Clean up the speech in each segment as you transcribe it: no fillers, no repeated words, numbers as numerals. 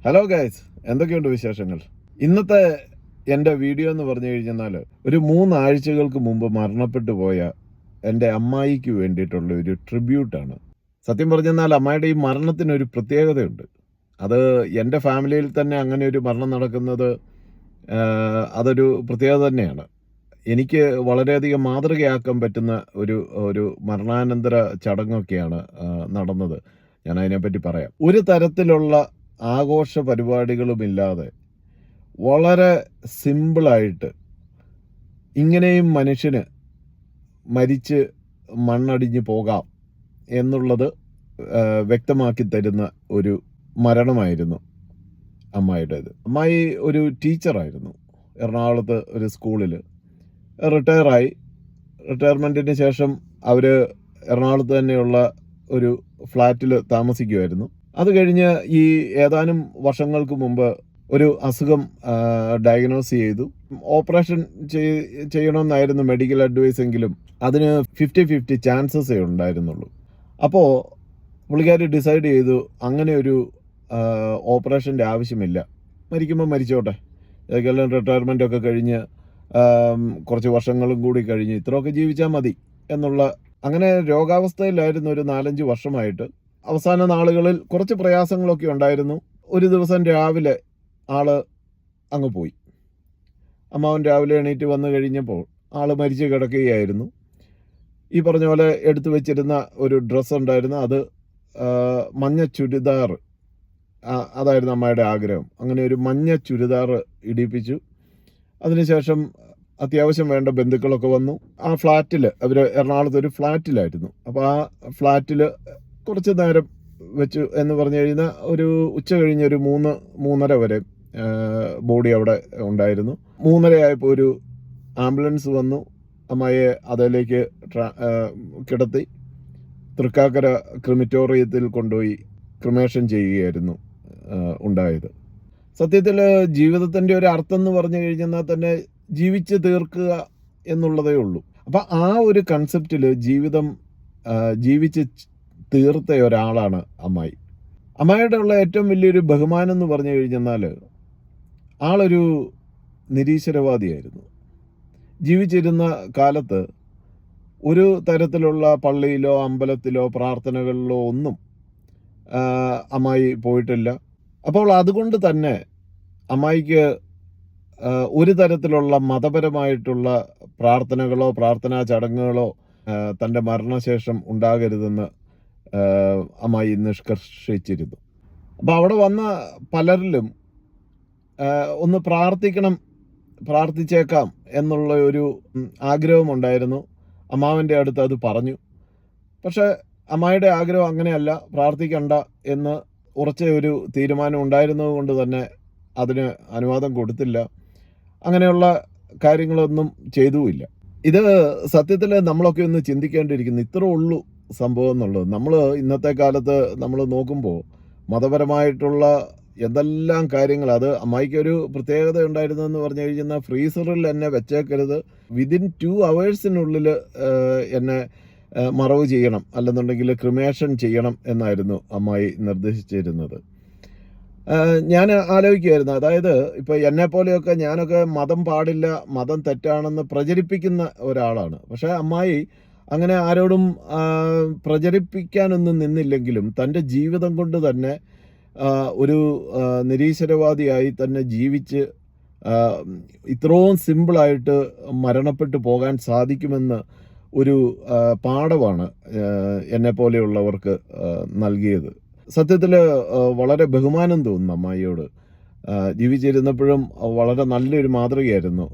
Hello guys, എന്തൊക്കെയുണ്ട് വിശേഷങ്ങൾ? ഇന്നത്തെ എൻ്റെ വീഡിയോ എന്ന് പറഞ്ഞു കഴിഞ്ഞാൽ ഒരു 3 ആഴ്ചകൾക്ക് മുമ്പ് മരണപ്പെട്ടു പോയ എൻ്റെ അമ്മായിക്ക് വേണ്ടിയിട്ടുള്ള ഒരു ട്രിബ്യൂട്ടാണ്. സത്യം പറഞ്ഞാൽ അമ്മായിയുടെ ഈ മരണത്തിനൊരു പ്രത്യേകതയുണ്ട്. അത് എൻ്റെ ഫാമിലിയിൽ തന്നെ അങ്ങനെ ഒരു മരണം നടക്കുന്നത് അതൊരു പ്രത്യേകത തന്നെയാണ്. എനിക്ക് വളരെയധികം മാതൃകയാക്കാൻ പറ്റുന്ന ഒരു ഒരു മരണാനന്തര ചടങ്ങൊക്കെയാണ് നടന്നത്. ഞാൻ അതിനെപ്പറ്റി പറയാം. ഒരു തരത്തിലുള്ള ആഘോഷ പരിപാടികളുമില്ലാതെ വളരെ സിമ്പിളായിട്ട് ഇങ്ങനെയും മനുഷ്യന് മരിച്ച് മണ്ണടിഞ്ഞ് പോകാം എന്നുള്ളത് വ്യക്തമാക്കി തരുന്ന ഒരു മരണമായിരുന്നു അമ്മായിയുടേത്. അമ്മായി ഒരു ടീച്ചറായിരുന്നു. എറണാകുളത്ത് ഒരു സ്കൂളിൽ റിട്ടയറായി. റിട്ടയർമെൻറ്റിന് ശേഷം അവർ എറണാകുളത്ത് തന്നെയുള്ള ഒരു ഫ്ലാറ്റിൽ താമസിക്കുമായിരുന്നു. അത് കഴിഞ്ഞ് ഈ ഏതാനും വർഷങ്ങൾക്ക് മുമ്പ് ഒരു അസുഖം ഡയഗ്നോസ് ചെയ്തു. ഓപ്പറേഷൻ ചെയ്യണമെന്നായിരുന്നു മെഡിക്കൽ അഡ്വൈസ് എങ്കിലും അതിന് 50-50 ചാൻസസേ ഉണ്ടായിരുന്നുള്ളൂ. അപ്പോൾ പുള്ളിക്കാർ ഡിസൈഡ് ചെയ്തു അങ്ങനെ ഒരു ഓപ്പറേഷൻ്റെ ആവശ്യമില്ല, മരിക്കുമ്പോൾ മരിച്ചോട്ടെ, ഏതെങ്കിലും റിട്ടയർമെൻ്റൊക്കെ കഴിഞ്ഞ് കുറച്ച് വർഷങ്ങളും കൂടി കഴിഞ്ഞ് ഇത്രയൊക്കെ ജീവിച്ചാൽ മതി എന്നുള്ള അങ്ങനെ രോഗാവസ്ഥയിലായിരുന്നു ഒരു 4-5 വർഷമായിട്ട്. അവസാന നാളുകളിൽ കുറച്ച് പ്രയാസങ്ങളൊക്കെ ഉണ്ടായിരുന്നു. ഒരു ദിവസം രാവിലെ ആള് അങ്ങ് പോയി. അമ്മാവൻ രാവിലെ എണീറ്റ് വന്നു കഴിഞ്ഞപ്പോൾ ആള് മരിച്ചു കിടക്കുകയായിരുന്നു. ഈ പറഞ്ഞ പോലെ എടുത്തു വെച്ചിരുന്ന ഒരു ഡ്രസ്സ് ഉണ്ടായിരുന്നു, അത് മഞ്ഞ ചുരിദാർ, അതായിരുന്നു അമ്മയുടെ ആഗ്രഹം. അങ്ങനെ ഒരു മഞ്ഞ ചുരിദാർ ഇടിപ്പിച്ചു. അതിനുശേഷം അത്യാവശ്യം വേണ്ട ബന്ധുക്കളൊക്കെ വന്നു. ആ ഫ്ലാറ്റിൽ, അവർ എറണാകുളത്ത് ഒരു ഫ്ലാറ്റിലായിരുന്നു. അപ്പോൾ ആ ഫ്ലാറ്റിൽ കുറച്ച് നേരം വെച്ചു എന്ന് പറഞ്ഞു കഴിഞ്ഞാൽ ഒരു ഉച്ച കഴിഞ്ഞൊരു 3-3:30 വരെ ബോഡി അവിടെ ഉണ്ടായിരുന്നു. 3:30 ആയപ്പോൾ ഒരു ആംബുലൻസ് വന്നു. അമ്മയെ അതിലേക്ക് കിടത്തി തൃക്കാക്കര ക്രിമിറ്റോറിയത്തിൽ കൊണ്ടുപോയി ക്രിമേഷൻ ചെയ്യുകയായിരുന്നു ഉണ്ടായത്. സത്യത്തിൽ ജീവിതത്തിൻ്റെ ഒരു അർത്ഥം എന്ന് പറഞ്ഞു കഴിഞ്ഞാൽ തന്നെ ജീവിച്ച് തീർക്കുക എന്നുള്ളതേ ഉള്ളൂ. അപ്പം ആ ഒരു കൺസെപ്റ്റിൽ ജീവിതം ജീവിച്ച് തീർത്ത ഒരാളാണ് അമ്മായി. അമ്മായിയുടെ ഉള്ള ഏറ്റവും വലിയൊരു ബഹുമാനം എന്ന് പറഞ്ഞു കഴിഞ്ഞാൽ ആളൊരു നിരീശ്വരവാദിയായിരുന്നു. ജീവിച്ചിരുന്ന കാലത്ത് ഒരു തരത്തിലുള്ള പള്ളിയിലോ അമ്പലത്തിലോ പ്രാർത്ഥനകളിലോ ഒന്നും അമ്മായി പോയിട്ടില്ല. അപ്പോൾ അതുകൊണ്ട് തന്നെ അമ്മായിക്ക് ഒരു തരത്തിലുള്ള മതപരമായിട്ടുള്ള പ്രാർത്ഥനകളോ പ്രാർത്ഥനാ ചടങ്ങുകളോ തൻ്റെ മരണശേഷം ഉണ്ടാകരുതെന്ന് അമ്മായി നിഷ്കർഷിച്ചിരുന്നു. അപ്പോൾ അവിടെ വന്ന പലരിലും ഒന്ന് പ്രാർത്ഥിച്ചേക്കാം എന്നുള്ള ഒരു ആഗ്രഹമുണ്ടായിരുന്നു. അമ്മാവൻ്റെ അടുത്ത് അത് പറഞ്ഞു. പക്ഷേ അമ്മായിയുടെ ആഗ്രഹം അങ്ങനെയല്ല, പ്രാർത്ഥിക്കണ്ട എന്ന് ഉറച്ച ഒരു തീരുമാനം ഉണ്ടായിരുന്നത് കൊണ്ട് തന്നെ അതിന് അനുവാദം കൊടുത്തില്ല. അങ്ങനെയുള്ള കാര്യങ്ങളൊന്നും ചെയ്തുമില്ല. ഇത് സത്യത്തിൽ നമ്മളൊക്കെ ഒന്ന് ചിന്തിക്കേണ്ടിയിരിക്കുന്നു. ഇത്രേ ഉള്ളൂ സംഭവം എന്നുള്ളത്. നമ്മൾ ഇന്നത്തെ കാലത്ത് നമ്മൾ നോക്കുമ്പോൾ മതപരമായിട്ടുള്ള എന്തെല്ലാം കാര്യങ്ങൾ, അത് അമ്മായിക്കൊരു പ്രത്യേകത ഉണ്ടായിരുന്നെന്ന് പറഞ്ഞു കഴിഞ്ഞാൽ ഫ്രീസറിൽ എന്നെ വെച്ചേക്കരുത്, വിതിൻ 2 hours എന്നെ മറവ് ചെയ്യണം, അല്ലെന്നുണ്ടെങ്കിൽ ക്രിമേഷൻ ചെയ്യണം എന്നായിരുന്നു അമ്മായി നിർദ്ദേശിച്ചിരുന്നത്. ഞാൻ ആലോചിക്കുമായിരുന്നു, അതായത് ഇപ്പോൾ എന്നെപ്പോലെയൊക്കെ ഞാനൊക്കെ മതം പാടില്ല, മതം തെറ്റാണെന്ന് പ്രചരിപ്പിക്കുന്ന ഒരാളാണ്. പക്ഷേ അമ്മായി അങ്ങനെ ആരോടും പ്രചരിപ്പിക്കാനൊന്നും നിന്നില്ലെങ്കിലും തൻ്റെ ജീവിതം കൊണ്ട് തന്നെ ഒരു നിരീശ്വരവാദിയായി തന്നെ ജീവിച്ച് ഇത്രയും സിമ്പിളായിട്ട് മരണപ്പെട്ടു പോകാൻ സാധിക്കുമെന്ന് ഒരു പാഠമാണ് എന്നെപ്പോലെയുള്ളവർക്ക് നൽകിയത്. സത്യത്തിൽ വളരെ ബഹുമാനം തോന്നുന്നു അമ്മായിയോട്. ജീവിച്ചിരുന്നപ്പോഴും വളരെ നല്ലൊരു മാതൃകയായിരുന്നു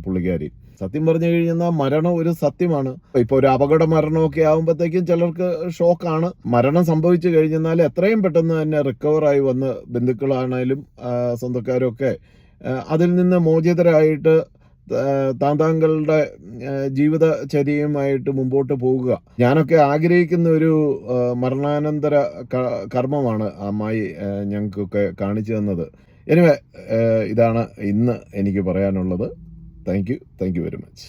പുള്ളിക്കാരി. സത്യം പറഞ്ഞു കഴിഞ്ഞാൽ മരണം ഒരു സത്യമാണ്. ഇപ്പോൾ ഒരു അപകട മരണമൊക്കെ ആകുമ്പോഴത്തേക്കും ചിലർക്ക് ഷോക്കാണ്. മരണം സംഭവിച്ചു കഴിഞ്ഞാൽ എത്രയും പെട്ടെന്ന് തന്നെ റിക്കവറായി വന്ന് ബന്ധുക്കളാണേലും സ്വന്തക്കാരും ഒക്കെ അതിൽ നിന്ന് മോചിതരായിട്ട് താങ്കളുടെ ജീവിതചര്യയുമായിട്ട് മുമ്പോട്ട് പോകുക. ഞാനൊക്കെ ആഗ്രഹിക്കുന്ന ഒരു മരണാനന്തര കർമ്മമാണ് അമ്മായി ഞങ്ങൾക്കൊക്കെ കാണിച്ചു തന്നത്. എനിവേ, ഇതാണ് ഇന്ന് എനിക്ക് പറയാനുള്ളത്. Thank you very much.